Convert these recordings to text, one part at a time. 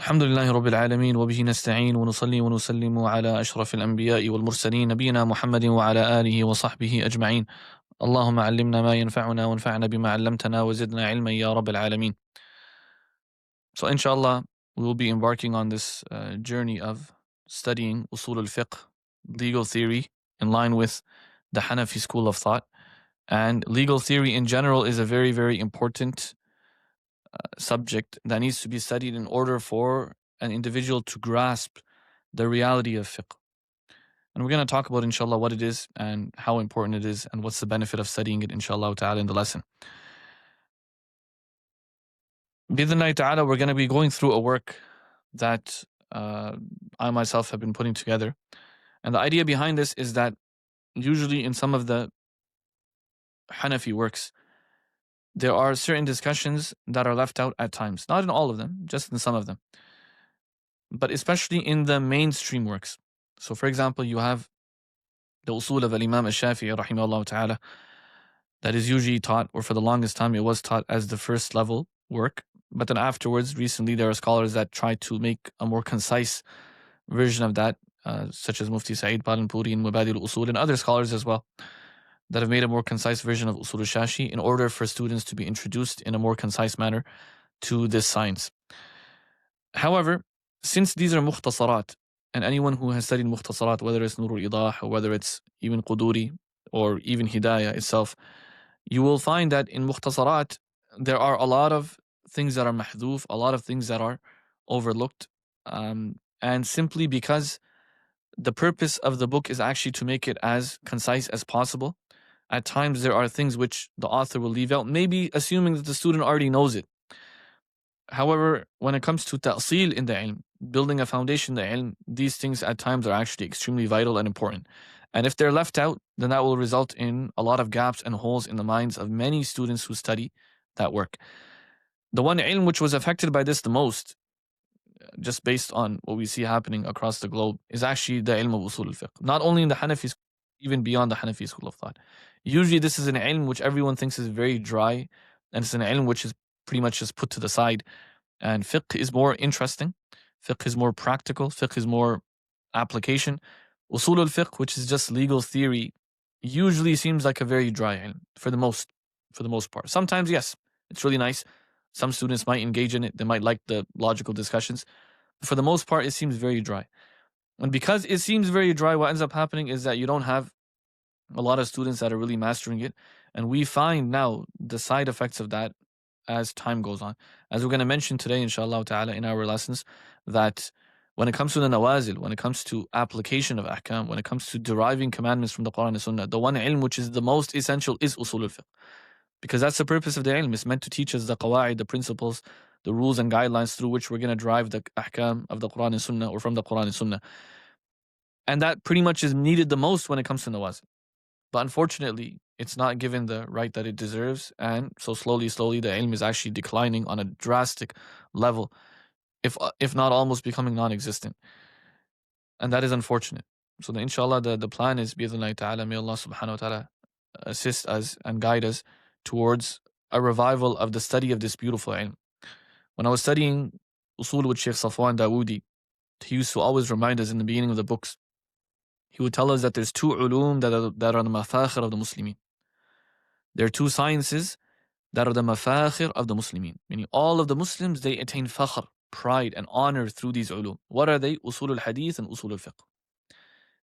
الحمد لله رب العالمين وبه نستعين ونصلي ونسلم على أشرف الأنبياء والمرسلين نبينا محمد وعلى آله وصحبه أجمعين. اللهم علمنا ما ينفعنا وانفعنا بما علمتنا وزدنا علما يا رب العالمين. So inshallah, we will be embarking on this journey of studying Usool Al Fiqh, legal theory, in line with the Hanafi school of thought. And legal theory in general is a very, very important subject that needs to be studied in order for an individual to grasp the reality of fiqh. And we're going to talk about, inshallah, what it is and how important it is and what's the benefit of studying it, inshallah ta'ala, in the lesson. Bidhnillahi ta'ala, we're going to be going through a work that I myself have been putting together. And the idea behind this is that usually in some of the Hanafi works, there are certain discussions that are left out at times. Not in all of them, just in some of them. But especially in the mainstream works. So for example, you have the Usool of Al-Imam Al-Shafi'i rahimahullah ta'ala, that is usually taught, or for the longest time it was taught as the first level work. But then afterwards, recently there are scholars that try to make a more concise version of that, such as Mufti Sa'id Palanpuri and Mubadi al-Usul and other scholars as well, that have made a more concise version of Usul al-Shashi in order for students to be introduced in a more concise manner to this science. However, since these are Muqtasarat, and anyone who has studied Muqtasarat, whether it's Nur al-Idah or whether it's even Quduri or even Hidayah itself, you will find that in Muqtasarat there are a lot of things that are mahdoof, a lot of things that are overlooked, and simply because the purpose of the book is actually to make it as concise as possible, at times there are things which the author will leave out, maybe assuming that the student already knows it. However, when it comes to ta'sil in the ilm, building a foundation in the ilm, these things at times are actually extremely vital and important. And if they're left out, then that will result in a lot of gaps and holes in the minds of many students who study that work. The one ilm which was affected by this the most, just based on what we see happening across the globe, is actually the ilm of usul al-fiqh. Not only in the Hanafi school, even beyond the Hanafi school of thought. Usually this is an ilm which everyone thinks is very dry, and it's an ilm which is pretty much just put to the side. And fiqh is more interesting, fiqh is more practical, fiqh is more application. Usool al-fiqh, which is just legal theory, usually seems like a very dry ilm for the most part. Sometimes, yes, it's really nice. Some students might engage in it, they might like the logical discussions. But for the most part, it seems very dry. And because it seems very dry, what ends up happening is that you don't have a lot of students that are really mastering it. And we find now the side effects of that as time goes on. As we're going to mention today, inshallah ta'ala, in our lessons, that when it comes to the nawazil, when it comes to application of ahkam, when it comes to deriving commandments from the Quran and Sunnah, the one ilm which is the most essential is usul al-fiqh. Because that's the purpose of the ilm. It's meant to teach us the qawaid, the principles, the rules and guidelines through which we're going to derive the ahkam of the Quran and Sunnah, or from the Quran and Sunnah. And that pretty much is needed the most when it comes to nawazil. But unfortunately, it's not given the right that it deserves, and so slowly, the ilm is actually declining on a drastic level, if not almost becoming non-existent. And that is unfortunate. So inshallah, the plan is, bi'idhnillahi ta'ala, may Allah subhanahu wa ta'ala assist us and guide us towards a revival of the study of this beautiful ilm. When I was studying Usool with Shaykh Safwan Dawoodi, he used to always remind us in the beginning of the books, he would tell us that there's two ulum that are the mafakhir of the Muslimin. There are two sciences that are the mafakhir of the Muslimin. Meaning all of the Muslims, they attain fakhr, pride and honor through these ulum. What are they? Usool al-hadith and usool al-fiqh.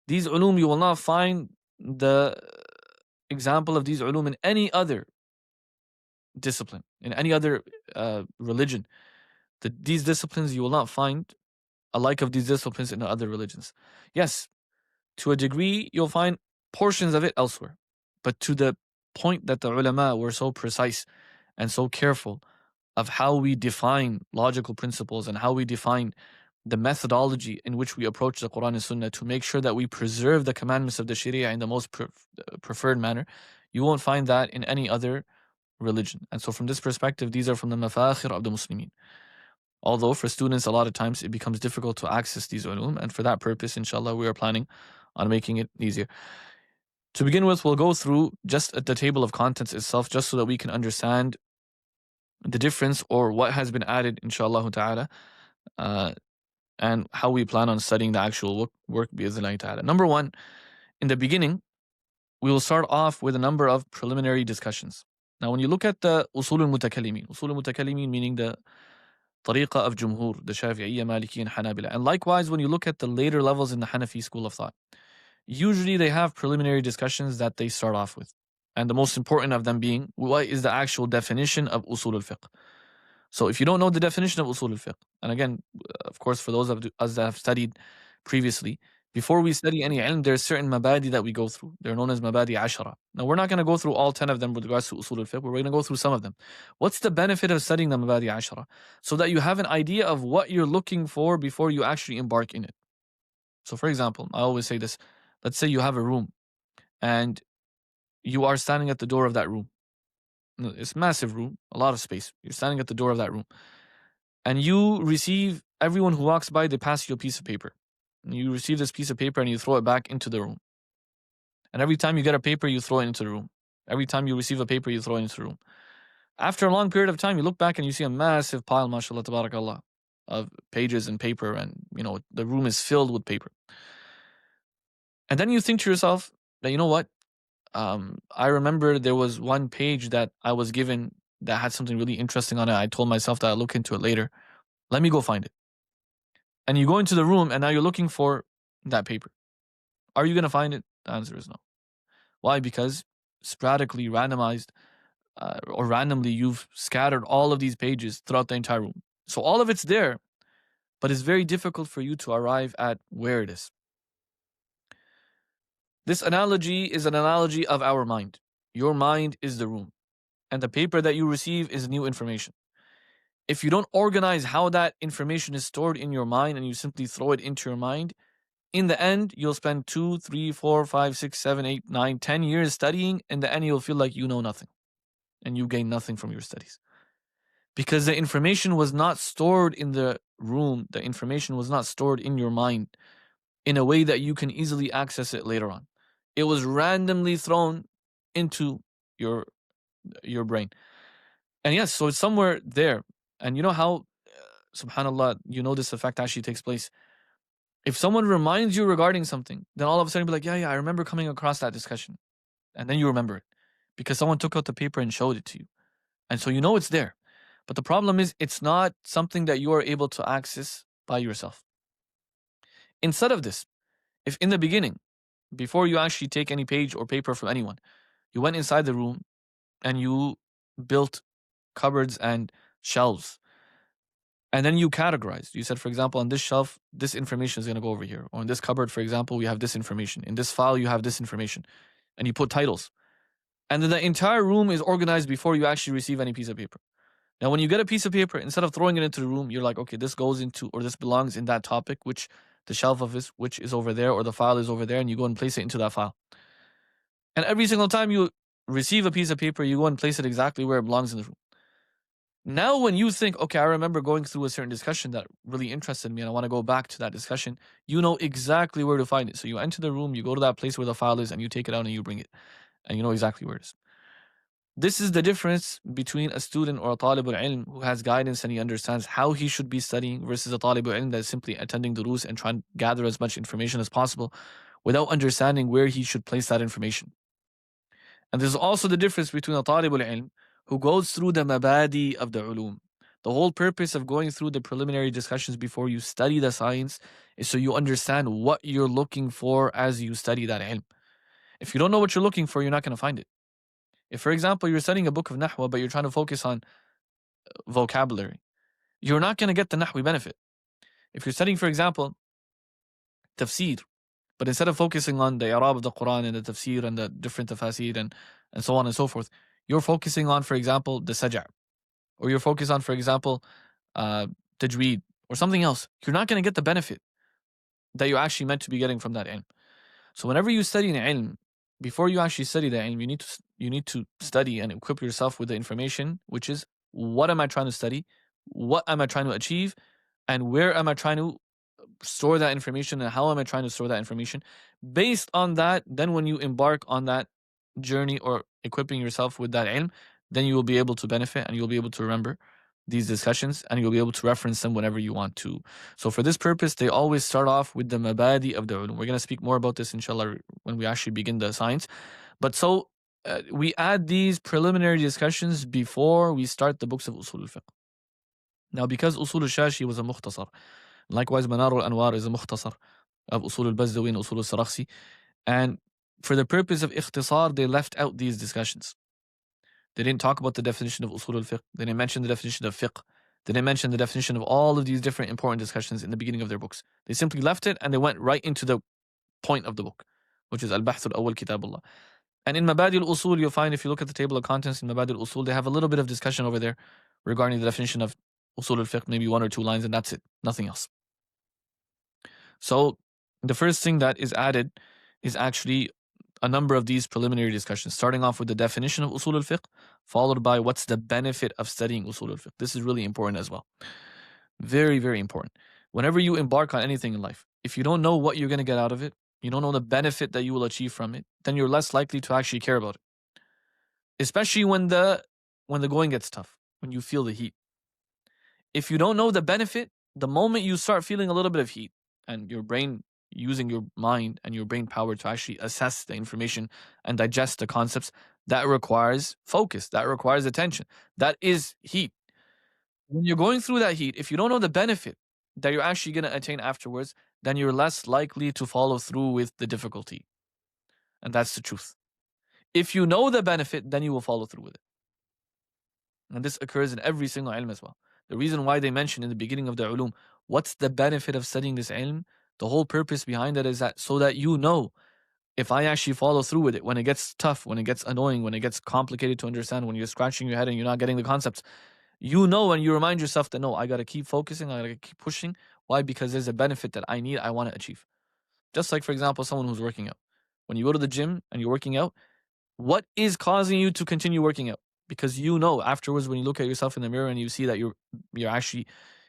These ulum, you will not find the example of these ulum in any other discipline, in any other religion. These disciplines, you will not find a like of these disciplines in other religions. Yes, to a degree, you'll find portions of it elsewhere. But to the point that the ulama were so precise and so careful of how we define logical principles and how we define the methodology in which we approach the Quran and Sunnah to make sure that we preserve the commandments of the Sharia in the most preferred manner, you won't find that in any other religion. And so from this perspective, these are from the mafakhir of the Muslimin. Although for students, a lot of times it becomes difficult to access these ulum, and for that purpose, inshallah, we are planning on making it easier. To begin with, we'll go through just the table of contents itself, just so that we can understand the difference or what has been added, inshallah ta'ala, and how we plan on studying the actual work bi-idhnillahi ta'ala. Number one, in the beginning, we will start off with a number of preliminary discussions. Now, when you look at the usool al-mutakallimin meaning the tariqa of jumhur, the Shafi'iyyah, Maliki, and Hanabila. And likewise, when you look at the later levels in the Hanafi school of thought, usually they have preliminary discussions that they start off with. And the most important of them being, what is the actual definition of usool al-fiqh? So if you don't know the definition of usool al-fiqh, and again, of course, for those of us that have studied previously, before we study any ilm, there's certain mabadi that we go through. They're known as mabadi ashara. Now, we're not going to go through all 10 of them with regards to usool al-fiqh, but we're going to go through some of them. What's the benefit of studying the mabadi ashara? So that you have an idea of what you're looking for before you actually embark in it. So for example, I always say this. Let's say you have a room and you are standing at the door of that room. It's a massive room, a lot of space. You're standing at the door of that room. And you receive, everyone who walks by, they pass you a piece of paper. And you receive this piece of paper and you throw it back into the room. And every time you get a paper, you throw it into the room. Every time you receive a paper, you throw it into the room. After a long period of time, you look back and you see a massive pile, mashallah, tabarakallah, of pages and paper. And, the room is filled with paper. And then you think to yourself that, you know what? I remember there was one page that I was given that had something really interesting on it. I told myself that I'll look into it later. Let me go find it. And you go into the room and now you're looking for that paper. Are you going to find it? The answer is no. Why? Because sporadically, randomized, or randomly, you've scattered all of these pages throughout the entire room. So all of it's there, but it's very difficult for you to arrive at where it is. This analogy is an analogy of our mind. Your mind is the room, and the paper that you receive is new information. If you don't organize how that information is stored in your mind and you simply throw it into your mind, in the end, you'll spend 2, 3, 4, 5, 6, 7, 8, 9, 10 years studying. In the end, you'll feel like you know nothing and you gain nothing from your studies. Because the information was not stored in the room, the information was not stored in your mind in a way that you can easily access it later on. It was randomly thrown into your brain. And yes, so it's somewhere there. And you know how, subhanAllah, this effect actually takes place. If someone reminds you regarding something, then all of a sudden you'll be like, yeah, I remember coming across that discussion. And then you remember it because someone took out the paper and showed it to you. And so you know it's there. But the problem is it's not something that you are able to access by yourself. Instead of this, if in the beginning, before you actually take any page or paper from anyone, you went inside the room and you built cupboards and shelves. And then you categorized. You said, for example, on this shelf, this information is going to go over here. Or in this cupboard, for example, we have this information. In this file, you have this information. And you put titles. And then the entire room is organized before you actually receive any piece of paper. Now, when you get a piece of paper, instead of throwing it into the room, you're like, okay, this goes into, or this belongs in that topic, which the shelf of this, which is over there, or the file is over there, and you go and place it into that file. And every single time you receive a piece of paper, you go and place it exactly where it belongs in the room. Now, when you think, okay, I remember going through a certain discussion that really interested me and I want to go back to that discussion, you know exactly where to find it. So you enter the room, you go to that place where the file is, and you take it out and you bring it. And you know exactly where it is. This is the difference between a student or a talib al-ilm who has guidance and he understands how he should be studying versus a talib al-ilm that is simply attending durus and trying to gather as much information as possible without understanding where he should place that information. And there's also the difference between a talib al-ilm who goes through the mabadi of the ulum. The whole purpose of going through the preliminary discussions before you study the science is so you understand what you're looking for as you study that ilm. If you don't know what you're looking for, you're not going to find it. If, for example, you're studying a book of nahwa, but you're trying to focus on vocabulary, you're not going to get the nahwi benefit. If you're studying, for example, tafsir, but instead of focusing on the i'rab of the Quran and the tafsir and the different tafasir and so on and so forth, you're focusing on, for example, the saj'a, or you're focused on, for example, tajweed, or something else, you're not going to get the benefit that you're actually meant to be getting from that ilm. So whenever you study an ilm, before you actually study the ilm, you need to study and equip yourself with the information, which is, what am I trying to study? What am I trying to achieve? And where am I trying to store that information? And how am I trying to store that information? Based on that, then when you embark on that journey or equipping yourself with that ilm, then you will be able to benefit and you'll be able to remember these discussions, and you'll be able to reference them whenever you want to. So for this purpose, they always start off with the mabadi of the ulum. We're going to speak more about this, inshallah, when we actually begin the science. But we add these preliminary discussions before we start the books of Usool Al Fiqh. Now, because Usool Al-Shashi was a Muqtasar, likewise Manar Al-Anwar is a Muqtasar of Usool Al-Bazdawi and Usool Al-Sarakhsi, and for the purpose of ikhtisar, they left out these discussions. They didn't talk about the definition of Usool Al-Fiqh. They didn't mention the definition of fiqh. They didn't mention the definition of all of these different important discussions in the beginning of their books. They simply left it and they went right into the point of the book, which is Al-Bahth Al-Awwal Kitabullah. And in Mabadi al-Usul, you'll find, if you look at the table of contents in Mabadi al-Usul, they have a little bit of discussion over there regarding the definition of Usool al-Fiqh, maybe 1 or 2 lines, and that's it. Nothing else. So the first thing that is added is actually a number of these preliminary discussions, starting off with the definition of Usool al-Fiqh, followed by what's the benefit of studying Usool al-Fiqh. This is really important as well. Very, very important. Whenever you embark on anything in life, if you don't know what you're going to get out of it, you don't know the benefit that you will achieve from it, then you're less likely to actually care about it. Especially when the going gets tough, when you feel the heat. If you don't know the benefit, the moment you start feeling a little bit of heat and your brain using your mind and your brain power to actually assess the information and digest the concepts, that requires focus, that requires attention. That is heat. When you're going through that heat, if you don't know the benefit that you're actually going to attain afterwards, then you're less likely to follow through with the difficulty. And that's the truth. If you know the benefit, then you will follow through with it. And this occurs in every single ilm as well. The reason why they mention in the beginning of the ulum, what's the benefit of studying this ilm? The whole purpose behind it is that so that you know, if I actually follow through with it, when it gets tough, when it gets annoying, when it gets complicated to understand, when you're scratching your head and you're not getting the concepts, you know, and you remind yourself that no, I got to keep focusing, I got to keep pushing. Why? Because there's a benefit that I need, I want to achieve. Just like, for example, someone who's working out. When you go to the gym and you're working out, what is causing you to continue working out? Because you know afterwards when you look at yourself in the mirror and you see that you're actually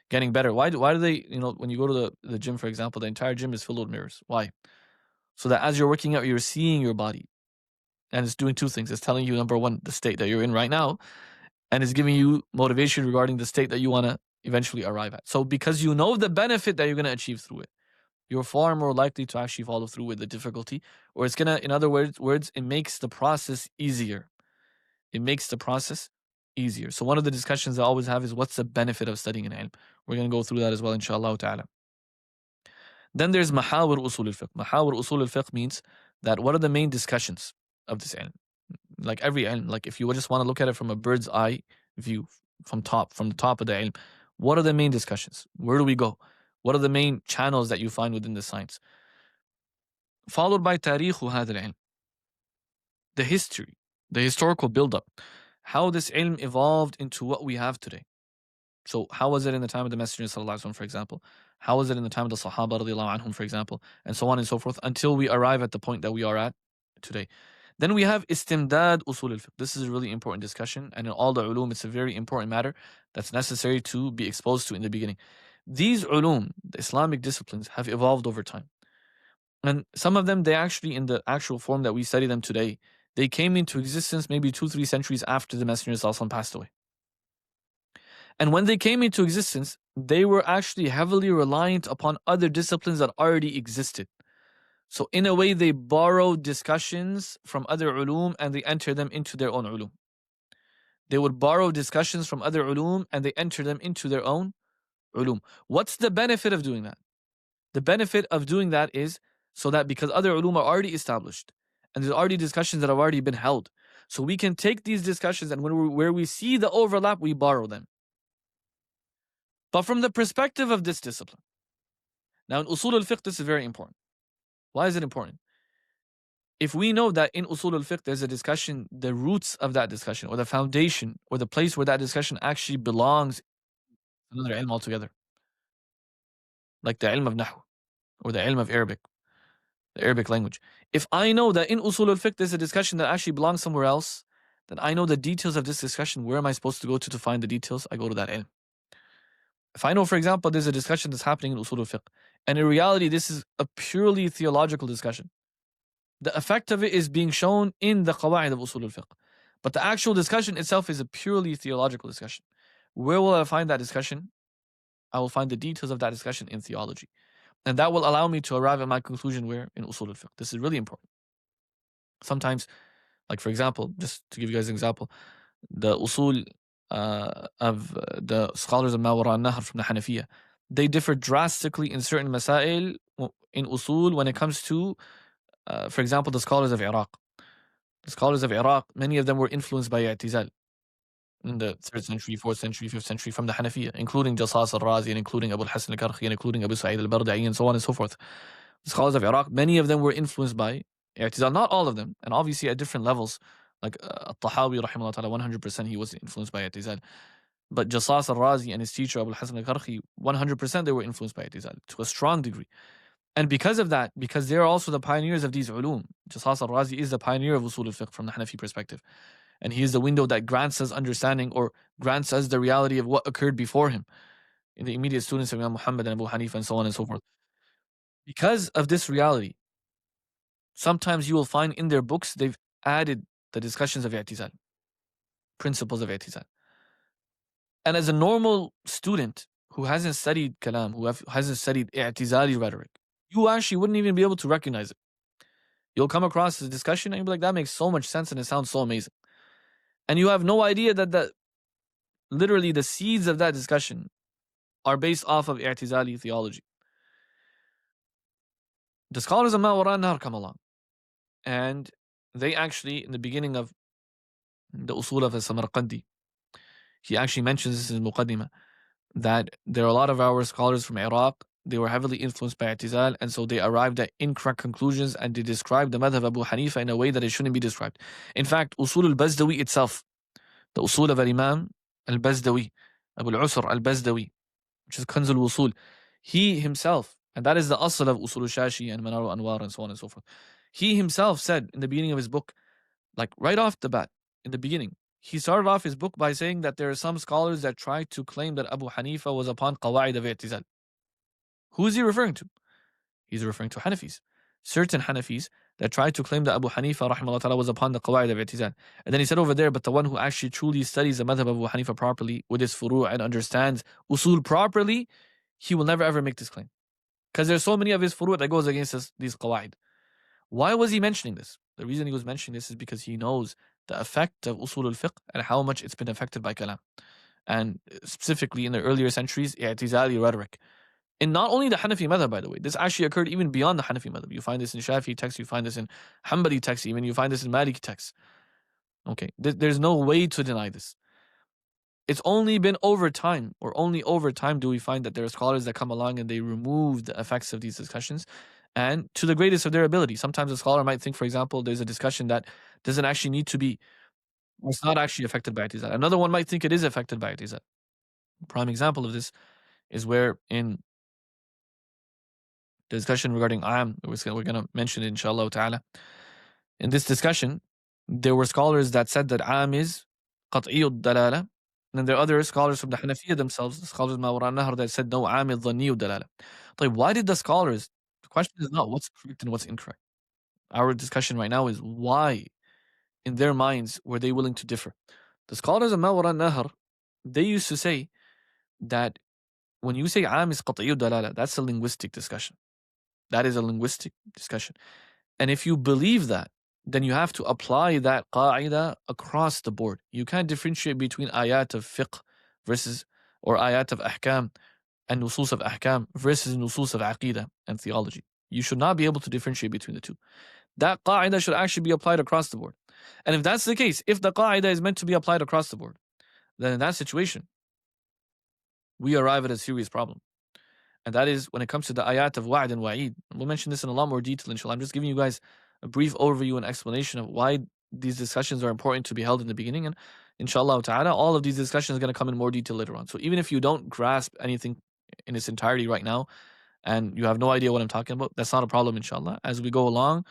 getting better. Why do they, when you go to the gym, for example, the entire gym is filled with mirrors. Why? So that as you're working out, you're seeing your body. And it's doing 2 things. It's telling you, number 1, the state that you're in right now, and it's giving you motivation regarding the state that you want to eventually arrive at. So because you know the benefit that you're going to achieve through it, you're far more likely to actually follow through with the difficulty, or it's going to, in other words, it makes the process easier. It makes the process easier. So one of the discussions I always have is what's the benefit of studying an ilm? We're going to go through that as well, inshallah ta'ala. Then there's mahawir usool al-fiqh. Mahawir usool al-fiqh means that what are the main discussions of this ilm? Like every ilm, like if you just want to look at it from a bird's eye view, from the top of the ilm, what are the main discussions? Where do we go? What are the main channels that you find within the science? Followed by tarikhu hadha al-ilm. The history, the historical build-up, how this ilm evolved into what we have today. So how was it in the time of the Messenger sallallahu alaihi wasallam, for example? How was it in the time of the Sahaba radiallahu anhum, for example? And so on and so forth, until we arrive at the point that we are at today. Then we have istimdad usool al-fiqh. This is a really important discussion, and in all the ulum, it's a very important matter that's necessary to be exposed to in the beginning. These ulum, the Islamic disciplines, have evolved over time. And some of them, they actually, in the actual form that we study them today, they came into existence maybe 2-3 centuries after the Messenger sallallahu alaihi wasallam passed away. And when they came into existence, they were actually heavily reliant upon other disciplines that already existed. So in a way, they borrowed discussions from other ulum and they entered them into their own ulum. They would borrow discussions from other ulum and they enter them into their own ulum. What's the benefit of doing that? The benefit of doing that is so that because other ulum are already established and there's already discussions that have already been held, so we can take these discussions and where we see the overlap, we borrow them. But from the perspective of this discipline. Now in usool al-fiqh, this is very important. Why is it important? If we know that in usool al-fiqh there's a discussion, the roots of that discussion or the foundation or the place where that discussion actually belongs to another ilm altogether. Like the ilm of nahu or the ilm of Arabic, the Arabic language. If I know that in usool al-fiqh there's a discussion that actually belongs somewhere else, then I know the details of this discussion. Where am I supposed to go to find the details? I go to that ilm. If I know, for example, there's a discussion that's happening in usool al-fiqh, and in reality this is a purely theological discussion, the effect of it is being shown in the qawa'id of usool al-fiqh. But the actual discussion itself is a purely theological discussion. Where will I find that discussion? I will find the details of that discussion in theology. And that will allow me to arrive at my conclusion where? In Usool Al Fiqh. This is really important. Sometimes, like for example, just to give you guys an example, the usool of the scholars of Ma Wara al-Nahr from the Hanafiya, they differ drastically in certain masail in usul when it comes to, for example, the scholars of Iraq. The scholars of Iraq, many of them were influenced by i'tizal in the 3rd century, 4th century, 5th century from the Hanafiya, including Jasas al-Razi and including Abu al-Hasan al-Karkhi and including Abu Sa'id al-Barda'i and so on and so forth. The scholars of Iraq, many of them were influenced by i'tizal, not all of them, and obviously at different levels. Like Al-Tahawi, rahimahullah ta'ala, 100% he was influenced by i'tizal. But Jasas al-Razi and his teacher Abu al-Hasan al-Karkhi, 100% they were influenced by i'tizal to a strong degree. And because of that, because they're also the pioneers of these ulum, Jasas al-Razi is the pioneer of Usool Al Fiqh from the Hanafi perspective. And he is the window that grants us understanding or grants us the reality of what occurred before him in the immediate students of Imam Muhammad and Abu Hanifa and so on and so forth. Because of this reality, sometimes you will find in their books they've added the discussions of i'tizal, principles of i'tizal. And as a normal student who hasn't studied kalam, who hasn't studied i'tizali rhetoric, you actually wouldn't even be able to recognize it. You'll come across this discussion and you'll be like, that makes so much sense and it sounds so amazing. And you have no idea that literally the seeds of that discussion are based off of i'tizali theology. The scholars of Ma Wara al-Nahr come along, and they actually, in the beginning of the Usul of Samarqandi, he actually mentions this in Muqaddimah, that there are a lot of our scholars from Iraq, they were heavily influenced by i'tizal, and so they arrived at incorrect conclusions and they described the madhab of Abu Hanifa in a way that it shouldn't be described. In fact, Usool al-Bazdawi itself, the Usul of Imam al-Bazdawi, Abu al-Usr al-Bazdawi, which is Kanz al-Usul, he himself, and that is the asl of Usul al-Shashi and Manar al-Anwar and so on and so forth, he himself said in the beginning of his book, like right off the bat, in the beginning, he started off his book by saying that there are some scholars that try to claim that Abu Hanifa was upon qawa'id of i'tizal. Who is he referring to? He's referring to Hanafis. Certain Hanafis that tried to claim that Abu Hanifa rahimahullah ta'ala was upon the qawa'id of i'tizal. And then he said over there, but the one who actually truly studies the madhab of Abu Hanifa properly with his furu' and understands usul properly, he will never ever make this claim. Because there's so many of his furu' that goes against these qawa'id. Why was he mentioning this? The reason he was mentioning this is because he knows the effect of usool al-fiqh and how much it's been affected by kalam. And specifically in the earlier centuries, i'tizali rhetoric. In not only the Hanafi madhab, by the way, this actually occurred even beyond the Hanafi madhab. You find this in Shafi'i texts, you find this in Hanbali texts, even you find this in Maliki texts. Okay, there's no way to deny this. It's only been over time, or only over time do we find that there are scholars that come along and they remove the effects of these discussions, and to the greatest of their ability. Sometimes a scholar might think, for example, there's a discussion that doesn't actually need to be, it's not actually affected by i'tizal. Another one might think it is affected by i'tizal. Prime example of this is where in the discussion regarding Am, we're going to mention it inshallah ta'ala. In this discussion, there were scholars that said that Am is qat'iyud dalala, and there are other scholars from the Hanafiya themselves, the scholars of Ma Wara al-Nahr, that said no, Am is dhanniyud dalala. Like, why did the scholars, the question is not what's correct and what's incorrect. Our discussion right now is why, in their minds, were they willing to differ. The scholars of Ma Wara al-Nahr, they used to say that when you say Am is qat'iyud dalala, that's a linguistic discussion. That is a linguistic discussion. And if you believe that, then you have to apply that qa'idah across the board. You can't differentiate between ayat of fiqh versus, or ayat of ahkam and nusus of ahkam versus nusus of aqidah and theology. You should not be able to differentiate between the two. That qa'idah should actually be applied across the board. And if that's the case, if the qa'idah is meant to be applied across the board, then in that situation, we arrive at a serious problem. And that is when it comes to the ayat of wa'd and wa'id. We'll mention this in a lot more detail, inshallah. I'm just giving you guys a brief overview and explanation of why these discussions are important to be held in the beginning. And inshallah ta'ala, all of these discussions are going to come in more detail later on. So even if you don't grasp anything in its entirety right now, and you have no idea what I'm talking about, that's not a problem, inshallah. As we go along,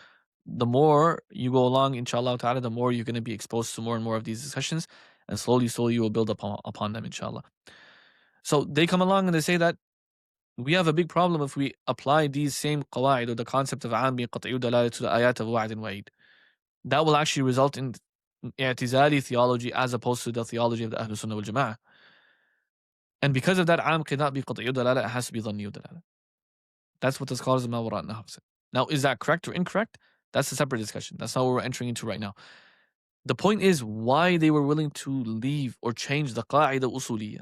the more you go along, inshallah ta'ala, the more you're going to be exposed to more and more of these discussions. And slowly you will build upon them, inshallah. So they come along and they say that we have a big problem if we apply these same qawa'id or the concept of am being qat'iyud dalala to the ayat of wa'd and wa'id. That will actually result in i'tizali theology as opposed to the theology of the Ahlul Sunnah wal Jama'ah. And because of that, عام cannot be قطعي دلالة, it has to be ظني دلالة. That's what the scholars of ما وراء النهر said. Now, is that correct or incorrect? That's a separate discussion. That's not what we're entering into right now. The point is why they were willing to leave or change the قاعدة usuliyya.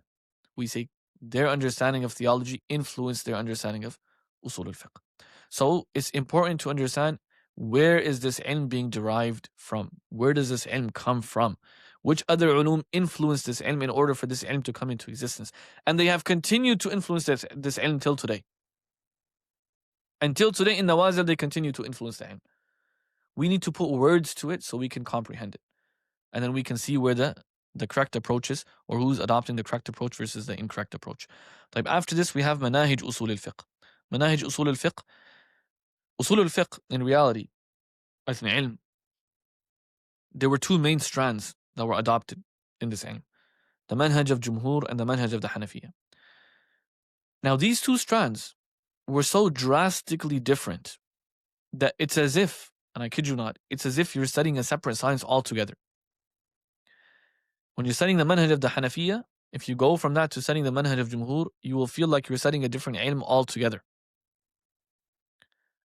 We say their understanding of theology influenced their understanding of usool al-fiqh. So it's important to understand, where is this ilm being derived from? Where does this ilm come from? Which other ulum influence this ilm in order for this ilm to come into existence? And they have continued to influence this ilm till today. Until today in Nawazil, they continue to influence the ilm. We need to put words to it so we can comprehend it. And then we can see where the correct approach is, or who's adopting the correct approach versus the incorrect approach. After this, we have manahij usool al-fiqh. Manahij usool al-fiqh. Usool al-fiqh, in reality, as an ilm, there were two main strands that were adopted in this ilm: the manhaj of Jumhur and the manhaj of the Hanafiya. Now, these two strands were so drastically different that it's as if, and I kid you not, it's as if you're studying a separate science altogether. When you're studying the manhaj of the Hanafiya, if you go from that to studying the manhaj of Jumhur, you will feel like you're studying a different ilm altogether.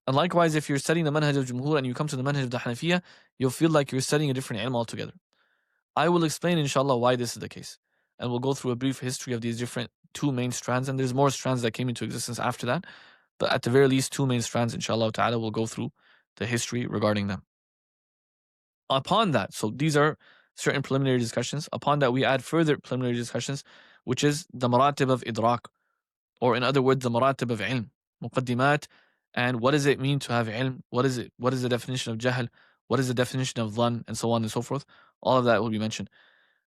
And likewise, if you're studying the manhaj of Jumhur and you come to the manhaj of the Hanafiya, you'll feel like you're studying a different ilm altogether. I will explain, inshallah, why this is the case. And we'll go through a brief history of these different two main strands. And there's more strands that came into existence after that. But at the very least, two main strands, inshallah ta'ala, we'll go through the history regarding them. Upon that, so these are certain preliminary discussions. Upon that, we add further preliminary discussions, which is the maratib of idrak, or in other words, the maratib of ilm, muqaddimat, and what does it mean to have ilm? What is it? What is the definition of jahl? What is the definition of dhann? And so on and so forth. All of that will be mentioned.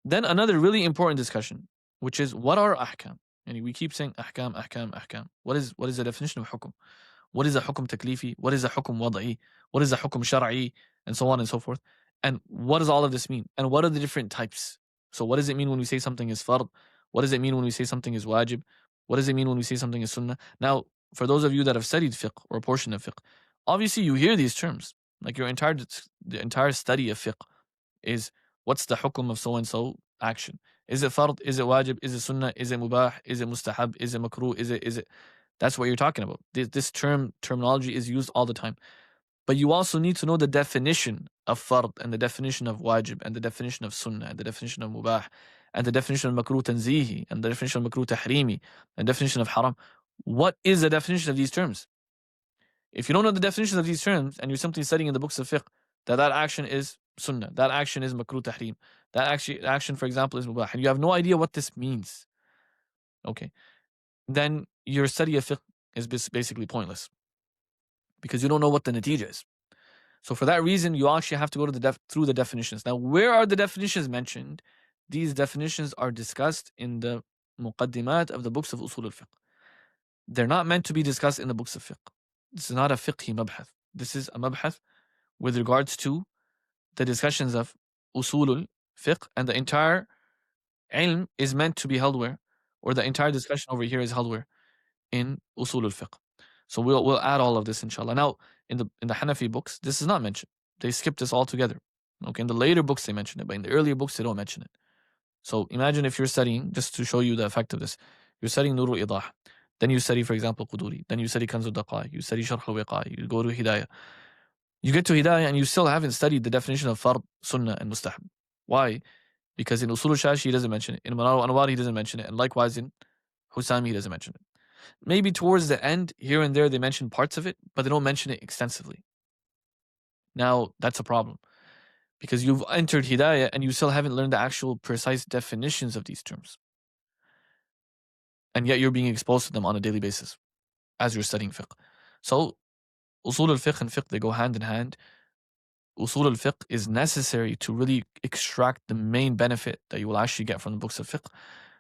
Then another really important discussion, which is what are ahkam? And we keep saying ahkam, ahkam, ahkam. What is the definition of hukm? What is a hukm taklifi? What is a hukm wada'i? What is a hukm shar'i? And so on and so forth. And what does all of this mean? And what are the different types? So what does it mean when we say something is fard? What does it mean when we say something is wajib? What does it mean when we say something is sunnah? Now, for those of you that have studied fiqh or a portion of fiqh, obviously you hear these terms. Like the entire study of fiqh is, what's the hukum of so-and-so action? Is it fard? Is it wajib? Is it sunnah? Is it mubah? Is it mustahab? Is it makruh? Is it? That's what you're talking about. This terminology is used all the time. But you also need to know the definition of fard, and the definition of wajib, and the definition of sunnah, and the definition of mubah, and the definition of makruh tanzihi, and the definition of makruh tahrimi, and the definition of haram. What is the definition of these terms? If you don't know the definition of these terms, and you're simply studying in the books of fiqh, that action is sunnah, that action is makruh tahrim, that action, for example, is mubah, and you have no idea what this means, okay, then your study of fiqh is basically pointless, because you don't know what the natija is. So for that reason, you actually have to go to through the definitions. Now, where are the definitions mentioned? These definitions are discussed in the muqaddimat of the books of usool al-fiqh. They're not meant to be discussed in the books of fiqh. This is not a fiqhi mabhath. This is a mabhath with regards to the discussions of usool al-fiqh, and the entire ilm is meant to be held where? Or the entire discussion over here is held where? In usool al-fiqh. So we'll add all of this, inshallah. Now, in the Hanafi books, this is not mentioned. They skip this altogether. Okay, in the later books they mention it, but in the earlier books they don't mention it. So imagine if you're studying, just to show you the effect of this, you're studying Nur al-Idah, then you study, for example, Quduri, then you study Kanz al-Daqa'iq, you study Sharh al-Wiqa'i, you go to Hidayah. You get to Hidayah and you still haven't studied the definition of fard, sunnah, and mustahab. Why? Because in Usul al-Shashi he doesn't mention it, in Manar al-Anwar he doesn't mention it, and likewise in Husami he doesn't mention it. Maybe towards the end, here and there, they mention parts of it, but they don't mention it extensively. Now, that's a problem, because you've entered Hidayah and you still haven't learned the actual precise definitions of these terms. And yet you're being exposed to them on a daily basis as you're studying fiqh. So, usool al-fiqh and fiqh, they go hand in hand. Usool al-fiqh is necessary to really extract the main benefit that you will actually get from the books of fiqh.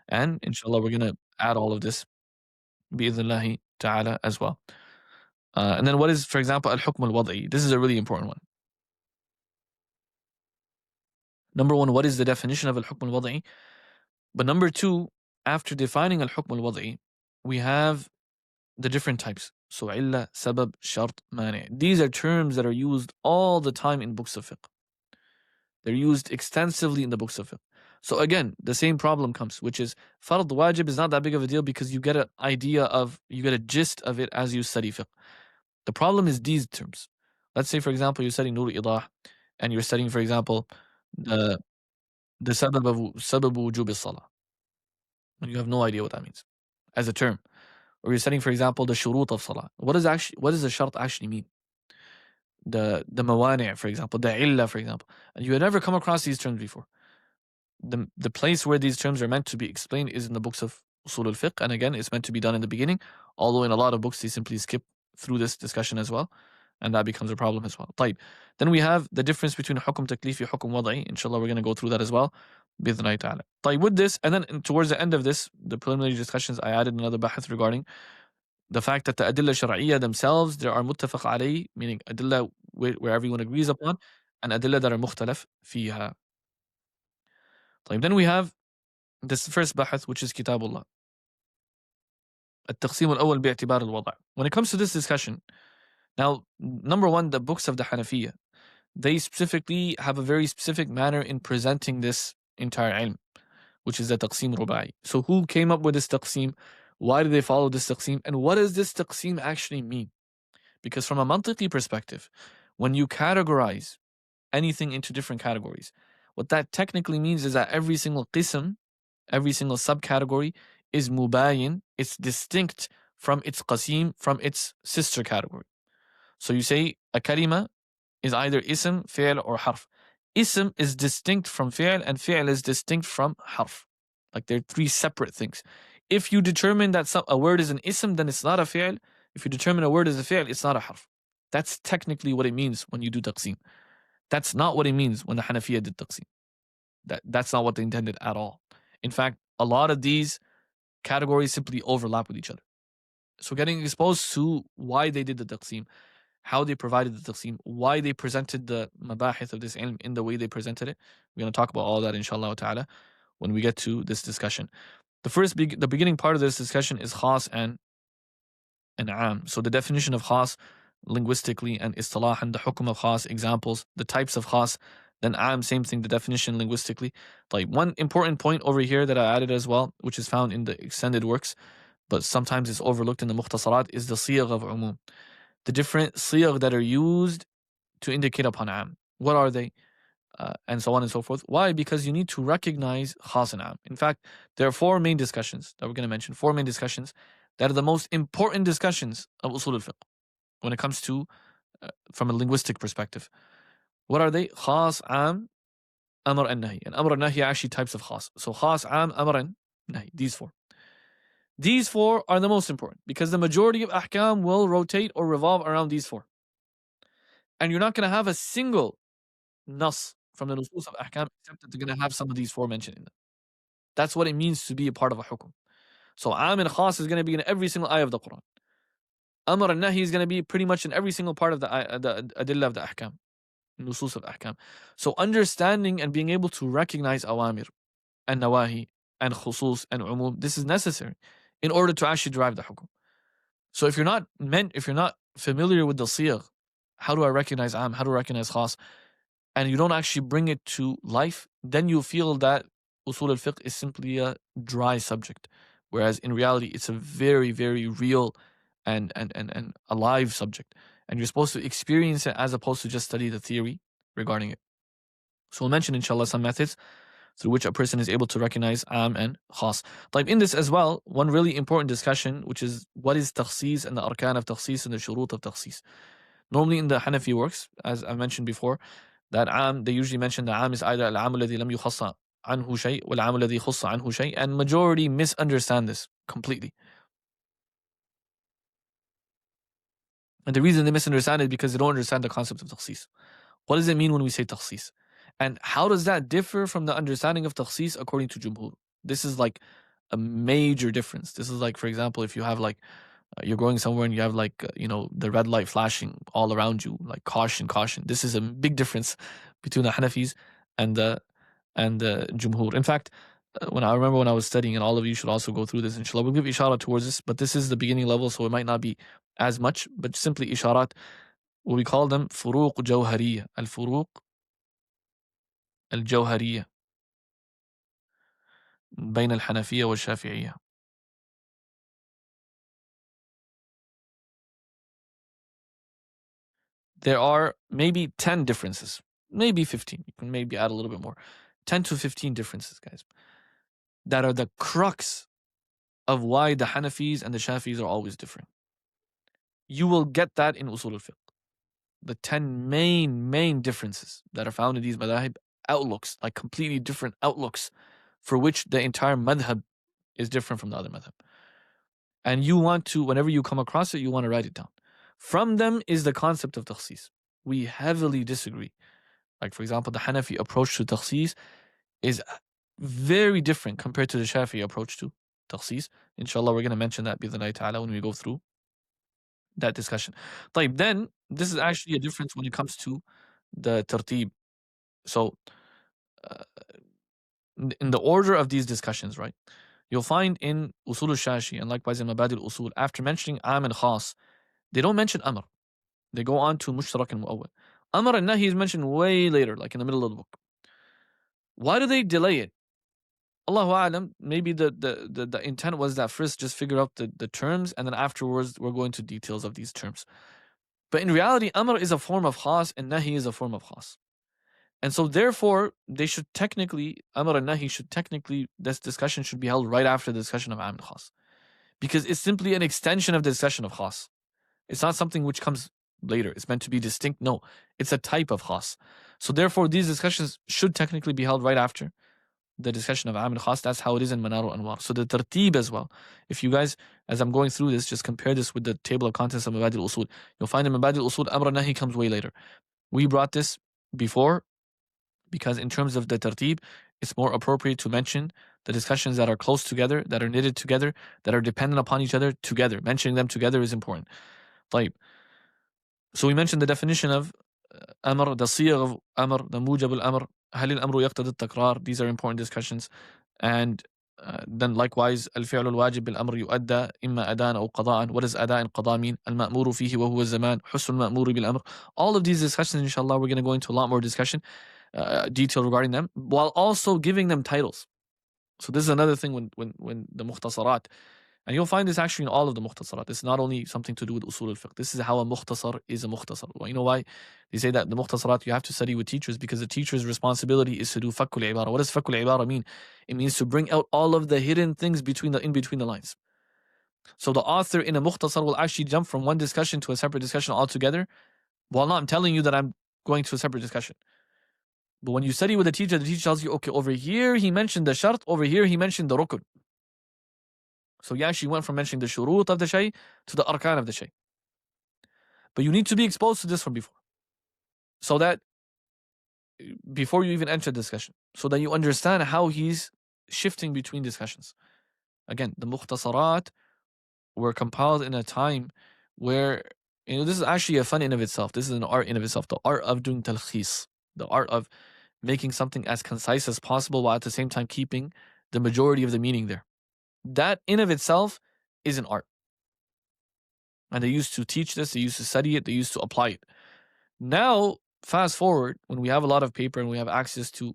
And inshallah, we're going to add all of this bi'idhnillahi ta'ala as well. And then what is, for example, Al-Hukm Al-Waz'i? This is a really important one. Number one, what is the definition of Al-Hukm Al-Waz'i? But number two, after defining Al-Hukm Al-Waz'i, we have the different types. So, illa, sabab, shart, mani'. These are terms that are used all the time in books of fiqh. They're used extensively in the books of fiqh. So again, the same problem comes, which is fard wajib is not that big of a deal because you get you get a gist of it as you study fiqh. The problem is these terms. Let's say, for example, you're studying Nur Idah, and you're studying, for example, the sabab wujub as-salah, and you have no idea what that means as a term. Or you're studying, for example, the shurut of salah. What does the shart actually mean? The mawani', for example, the illah, for example. And you had never come across these terms before. The place where these terms are meant to be explained is in the books of Usool Al Fiqh, and again, it's meant to be done in the beginning, although in a lot of books they simply skip through this discussion as well, and that becomes a problem as well. طيب. Then we have the difference between Hukm Taklifi, Hukm Wad'i. Inshallah, we're going to go through that as well. Bidhna'i ta'ala. طيب, with this, and then towards the end of this, the preliminary discussions, I added another bahith regarding the fact that the adilla shar'iyya themselves, there are muttafaq alayhi, meaning adilla where everyone agrees upon, and adilla that are mukhtalaf fiha. طيب, then we have this first bahith, which is Kitabullah. التقسيم الأول باعتبار الوضع. When it comes to this discussion, now, number one, the books of the Hanafiya, they specifically have a very specific manner in presenting this entire ilm, which is the taqsim rubai. So who came up with this taqsim? Why do they follow this taqsim? And what does this taqsim actually mean? Because from a mantiqi perspective, when you categorize anything into different categories, what that technically means is that every single qism, every single subcategory is mubayin, it's distinct from its qasim, from its sister category. So you say a kalima is either ism, fi'l, or harf. Ism is distinct from fi'l, and fi'l is distinct from harf. Like they're three separate things. If you determine that a word is an ism, then it's not a fi'l. If you determine a word is a fi'l, it's not a harf. That's technically what it means when you do taqsim. That's not what it means when the Hanafiya did taqsim. That's not what they intended at all. In fact, a lot of these categories simply overlap with each other. So getting exposed to why they did the taqsim, how they provided the taqsim, why they presented the madahib of this ilm in the way they presented it. We're going to talk about all that inshallah ta'ala when we get to this discussion. The beginning part of this discussion is khas and am. So the definition of khas linguistically and istilah, and the hukm of khas, examples, the types of khas. Then am, same thing, the definition linguistically. Like one important point over here that I added as well, which is found in the extended works, but sometimes it's overlooked in the Muqtasarat, is the siyagh of umum. The different siyagh that are used to indicate upon am. What are they? And so on and so forth. Why? Because you need to recognize khas and am. In fact, there are four main discussions that we're going to mention. Four main discussions that are the most important discussions of Usool Al Fiqh when it comes to, from a linguistic perspective. What are they? Khas, am, amr, and nahi. And amr and nahi are actually types of khas. So khas, am, amr, and nahi. These four. These four are the most important because the majority of ahkam will rotate or revolve around these four. And you're not going to have a single nas from the nusus of ahkam except that they're going to have some of these four mentioned in them. That's what it means to be a part of a hukm. So am and khas is going to be in every single ayah of the Quran. Amr and nahi is going to be pretty much in every single part of the adillah of the ahkam, nusus of ahkam. So understanding and being able to recognize awamir and nawahi and khusus and umum, this is necessary in order to actually derive the hukm. So if you're not familiar with the siyagh, how do I recognize am, how do I recognize khas, and you don't actually bring it to life, then you feel that usool al-fiqh is simply a dry subject. Whereas in reality, it's a very, very real and alive subject. And you're supposed to experience it as opposed to just study the theory regarding it. So we'll mention, inshallah, some methods through which a person is able to recognize am and khas. Like in this as well, one really important discussion, which is what is takhsis and the arkan of takhsis and the shurut of takhsis. Normally in the Hanafi works, as I mentioned before, that am, they usually mention the am is either al-am alladhi lam yukhassa anhu shay wal am alladhi khussa anhu shay, and majority misunderstand this completely. And the reason they misunderstand it is because they don't understand the concept of takhsis. What does it mean when we say takhsis? And how does that differ from the understanding of takhsis according to Jumhur? This is like a major difference. This is like, for example, if you have like, you're going somewhere and you have like, the red light flashing all around you, like caution, caution. This is a big difference between the Hanafis and the Jumhur. In fact, when I was studying, and all of you should also go through this, inshallah, we'll give isharat towards this, but this is the beginning level, so it might not be as much, but simply isharat, what we call them, furuq jawhariyah, al-furuq al-jawhariyah. بين الحنفية والشافعية. There are maybe 10 differences, maybe 15. You can maybe add a little bit more. 10 to 15 differences, guys, that are the crux of why the Hanafis and the Shafis are always different. You will get that in Usool Al Fiqh. The 10 main differences that are found in these madhahib outlooks, like completely different outlooks for which the entire madhab is different from the other madhab. And you want to, whenever you come across it, you want to write it down. From them is the concept of takhsis. We heavily disagree. Like, for example, the Hanafi approach to takhsis is very different compared to the Shafi'i approach to takhsis. Inshallah, we're going to mention that bi'idhnillahi ta'ala when we go through that discussion. طيب, then, this is actually a difference when it comes to the Tarteep. So, in the order of these discussions, right, you'll find in Usool al-Shashi and likewise in Mabadi al-Usul, after mentioning Am and Khas, they don't mention Amr. They go on to Mushtarak and Mu'awwal. Amr and Nahi is mentioned way later, like in the middle of the book. Why do they delay it? Allahu A'lam, maybe the intent was that first just figure out the terms, and then afterwards we're going to details of these terms. But in reality, Amr is a form of Khas and Nahi is a form of Khas. And so therefore, they should technically, Amr and Nahi should technically, this discussion should be held right after the discussion of Am and Khas. Because it's simply an extension of the discussion of Khas. It's not something which comes later. It's meant to be distinct. No, it's a type of Khas. So therefore, these discussions should technically be held right after the discussion of Am and Khas. That's how it is in Manar al-Anwar. So the Tarteeb as well. If you guys, as I'm going through this, just compare this with the table of contents of Mabadi al-Usul. You'll find in Mabadi al-Usul, Amr and Nahi comes way later. We brought this before because in terms of the Tarteeb, it's more appropriate to mention the discussions that are close together, that are knitted together, that are dependent upon each other together. Mentioning them together is important. طيب. So we mentioned the definition of Amr, the Siyagh of Amr, the Mujab al-Amr, هل الأمر يقتضي التكرار. These are important discussions. And then likewise, الفعل الواجب بالأمر يؤدى إما أداء أو قضاء. What does أداء and قضاء mean? المأمور فيه وهو الزمان. حسن المأمور بالأمر. All of these discussions, inshallah, we're going to go into a lot more discussion, detail regarding them, while also giving them titles. So this is another thing when the Muqtasarat, and you'll find this actually in all of the Muqtasarat. It's not only something to do with Usool Al Fiqh. This is how a Muqtasar is a Muqtasar. Well, you know why? They say that the Muqtasarat you have to study with teachers because the teacher's responsibility is to do Fakkul Ibara. What does Fakkul Ibara mean? It means to bring out all of the hidden things in between the lines. So the author in a Muqtasar will actually jump from one discussion to a separate discussion altogether, while not telling you that I'm going to a separate discussion. But when you study with the teacher tells you, okay, over here he mentioned the shart, over here he mentioned the rukun. So he actually went from mentioning the shurut of the shay to the arkan of the shay. But you need to be exposed to this from before. So that before you even enter the discussion, so that you understand how he's shifting between discussions. Again, the Muqtasarat were compiled in a time where, this is actually a fun in of itself. This is an art in of itself. The art of doing talkhis. The art of making something as concise as possible while at the same time keeping the majority of the meaning there. That in of itself is an art. And they used to teach this, they used to study it, they used to apply it. Now, fast forward, when we have a lot of paper and we have access to,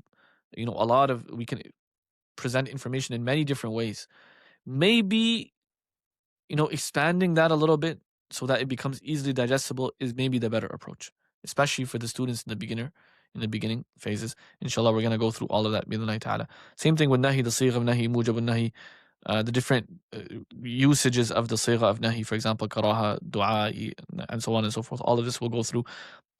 we can present information in many different ways. Maybe, expanding that a little bit so that it becomes easily digestible is maybe the better approach, especially for the students in the beginning phases. Inshallah, we're going to go through all of that, bi'idhnillahi ta'ala. Same thing with Nahi, the Sigha of Nahi, Mujab al-Nahi, the different usages of the Sigha of Nahi, for example, Karaha, Dua, and so on and so forth. All of this we'll go through.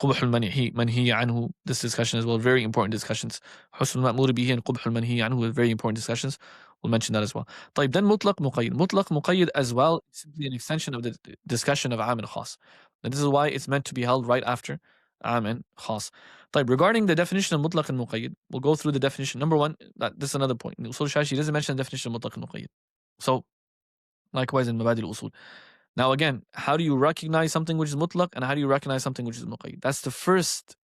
Qubh al-Manhi anhu, this discussion as well, very important discussions. Husn al-Ma'mur bihi and Qubh al-Manhi anhu, very important discussions. We'll mention that as well. طيب, then Mutlaq Muqayyid. Mutlaq Muqayyid as well is simply an extension of the discussion of Am and Khas. And this is why it's meant to be held right after Am and Khas. طيب, regarding the definition of Mutlaq and Muqayyid, we'll go through the definition. Number one, this is another point. In Usul Shashi doesn't mention the definition of Mutlaq and Muqayyid. So, likewise in Mabadi al-Usul. Now again, how do you recognize something which is Mutlaq and how do you recognize something which is Muqayyid? That's the first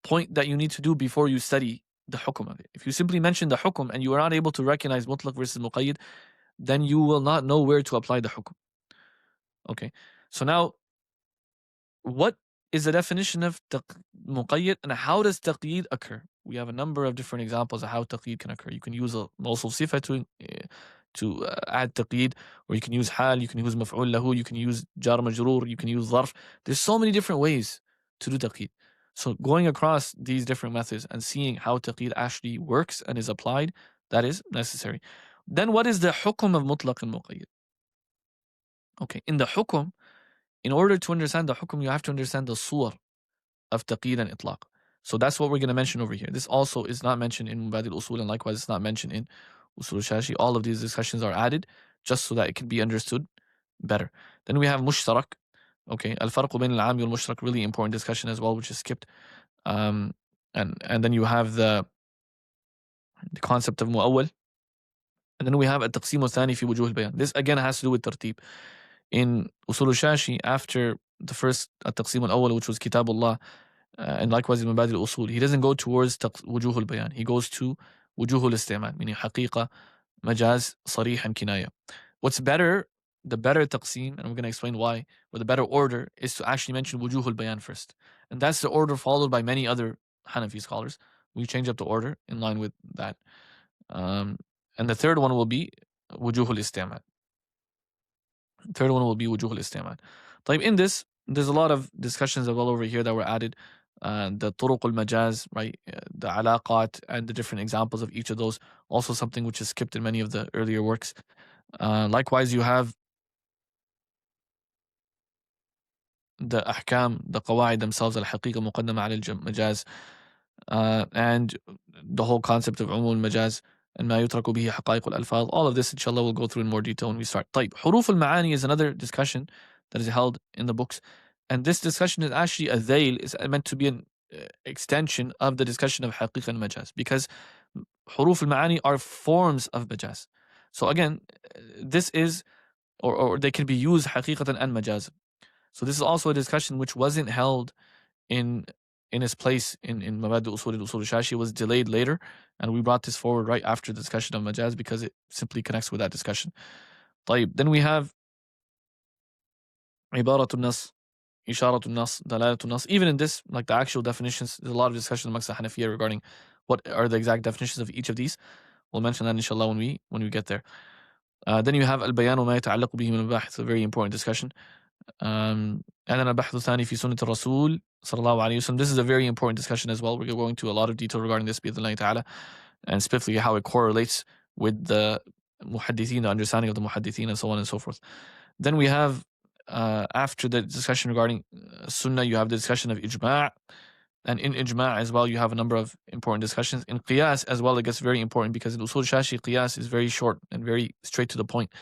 point that you need to do before you study the Hukm of it. If you simply mention the Hukm and you are not able to recognize Mutlaq versus Muqayyid, then you will not know where to apply the Hukm. Okay, so now, what is the definition of muqayyad, and how does taqeed occur? We have a number of different examples of how taqeed can occur. You can use a mawsuf sifa to add taqeed, or you can use hal, you can use maf'ul lahu, you can use jar majroor, you can use zarf. There's so many different ways to do taqeed. So going across these different methods and seeing how taqeed actually works and is applied, that is necessary. Then what is the hukm of mutlaq and muqayyad? Okay, in the hukm, in order to understand the hukm, you have to understand the suwar of taqeed and itlaq. So that's what we're going to mention over here. This also is not mentioned in Mubadi al-Usul, and likewise it's not mentioned in Usool al-Shashi. All of these discussions are added just so that it can be understood better. Then we have mushtarak. Okay, al-farq bayn al-'am wal mushtarak, really important discussion as well, which is skipped. And then you have the concept of mu'awwal. And then we have at-taqsim al-thani fi wujuh al-bayan. This again has to do with tarteep. In Usool al-Shashi, after the first at-taqsim al-awwal, which was kitabullah, and likewise in Mubadi al-Usul, he doesn't go towards wujuh al-bayan. He goes to wujuh al-isti'mal, meaning haqiqa, majaz, sarih, and kinaya. What's better, the better taqsim, and I'm going to explain why, or the better order, is to actually mention wujuh al-bayan first. And that's the order followed by many other Hanafi scholars. We change up the order in line with that. And the third one will be wujuh al-isti'mal. Third one will be wujuh al-isti'mal. In this, there's a lot of discussions as well over here that were added. The turuq al-majaz, right? The alaqat and the different examples of each of those. Also something which is skipped in many of the earlier works. Likewise, you have the ahkam, the qawaid themselves, al-haqiqa muqaddama al-majaz, and the whole concept of umul majaz, and ma yutraku bihi haqa'iq al-alfaz. All of this, inshallah, we'll go through in more detail when we start. Huruf al-ma'ani is another discussion that is held in the books. And this discussion is actually a dhayl, is meant to be an extension of the discussion of haqiqa and majaz, because huruf al-ma'ani are forms of majaz. So again, this is, or they can be used haqiqatan and majaz. So this is also a discussion which wasn't held in its place in Mabadi Usul al-Shashi. It was delayed later, and we brought this forward right after the discussion of majaz because it simply connects with that discussion. Then we have Ibaratul Nas, Isharatul Nas, Dalalatul Nas. Even in this, like the actual definitions, there's a lot of discussion amongst the Hanafiya regarding what are the exact definitions of each of these. We'll mention that inshallah when we get there. Then you have Al-Bayan wa ma yata'allaqu bihi min al-bahth, a very important discussion. And then Al-Bahth al-Thani fi Sunnat al-Rasul sallallahu alayhi wa sallam. This is a very important discussion as well. We're going to a lot of detail regarding this, bi-idhnillahi ta'ala, and specifically how it correlates with the muhaddithin, the understanding of the muhaddithin, and so on and so forth. Then we have, after the discussion regarding Sunnah, you have the discussion of Ijma'. And in Ijma' as well, you have a number of important discussions. In Qiyas as well, it gets very important because in Usul Shashi, Qiyas is very short and very straight to the point.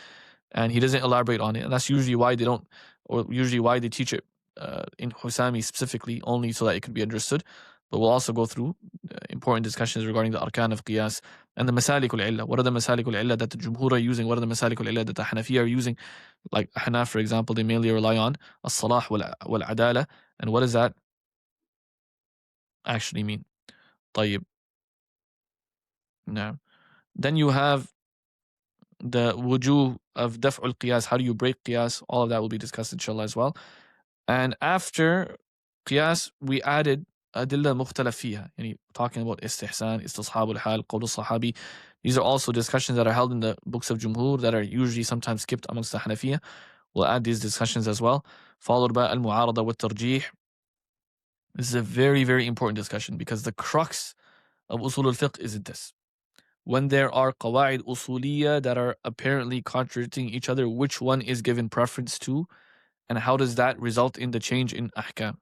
And he doesn't elaborate on it. And that's usually why they don't, or usually why they teach it in Husami specifically, only so that it can be understood. But we'll also go through important discussions regarding the arkan of Qiyas and the masalik al-illa. What are the masalik al-illa that the Jumhur are using? What are the masalik al-illa that the Hanafi are using? Like Hanaf, for example, they mainly rely on as-salah wal-adala. And what does that actually mean? طيب. Now, then you have the wujuh of daf'ul qiyas. How do you break qiyas? All of that will be discussed inshallah as well. And after qiyas, we added adilla mukhtalaf fiha, talking about istihsan, istishab al-hal, qawl al-sahabi. These are also discussions that are held in the books of Jumhur that are usually sometimes skipped amongst the Hanafiya. We'll add these discussions as well. Followed by al-mu'arada wa tarjih. This is a very, very important discussion because the crux of usool al-fiqh is this. When there are qawaid usuliyya that are apparently contradicting each other, which one is given preference to, and how does that result in the change in ahkam?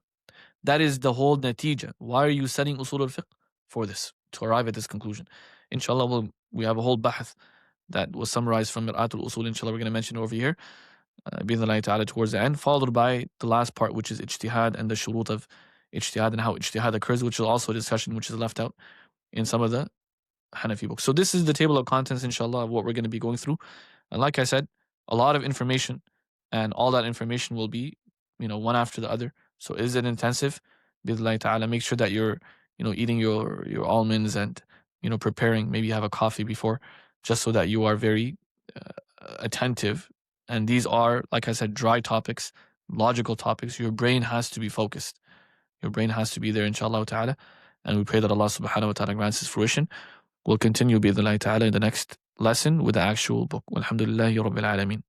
That is the whole natija. Why are you studying usool al-fiqh? For this, to arrive at this conclusion. Inshallah, we have a whole bahth that was summarized from Mir'atul Usul. Inshallah, we're going to mention over here, bi-idhnillahi ta'ala, towards the end, followed by the last part, which is ijtihad and the shurut of ijtihad and how ijtihad occurs, which is also a discussion which is left out in some of the Hanafi books. So this is the table of contents, inshallah, of what we're going to be going through. And like I said, a lot of information, and all that information will be, one after the other. So is it intensive? Bi-idhnillahi ta'ala, make sure that you're, eating your almonds and, preparing, maybe have a coffee before, just so that you are very attentive. And these are, like I said, dry topics, logical topics. Your brain has to be focused. Your brain has to be there, inshallah ta'ala. And we pray that Allah subhanahu wa ta'ala grants His fruition. We'll continue, bi-idhnillahi ta'ala, in the next lesson with the actual book. Walhamdulillahi Rabbil Alameen.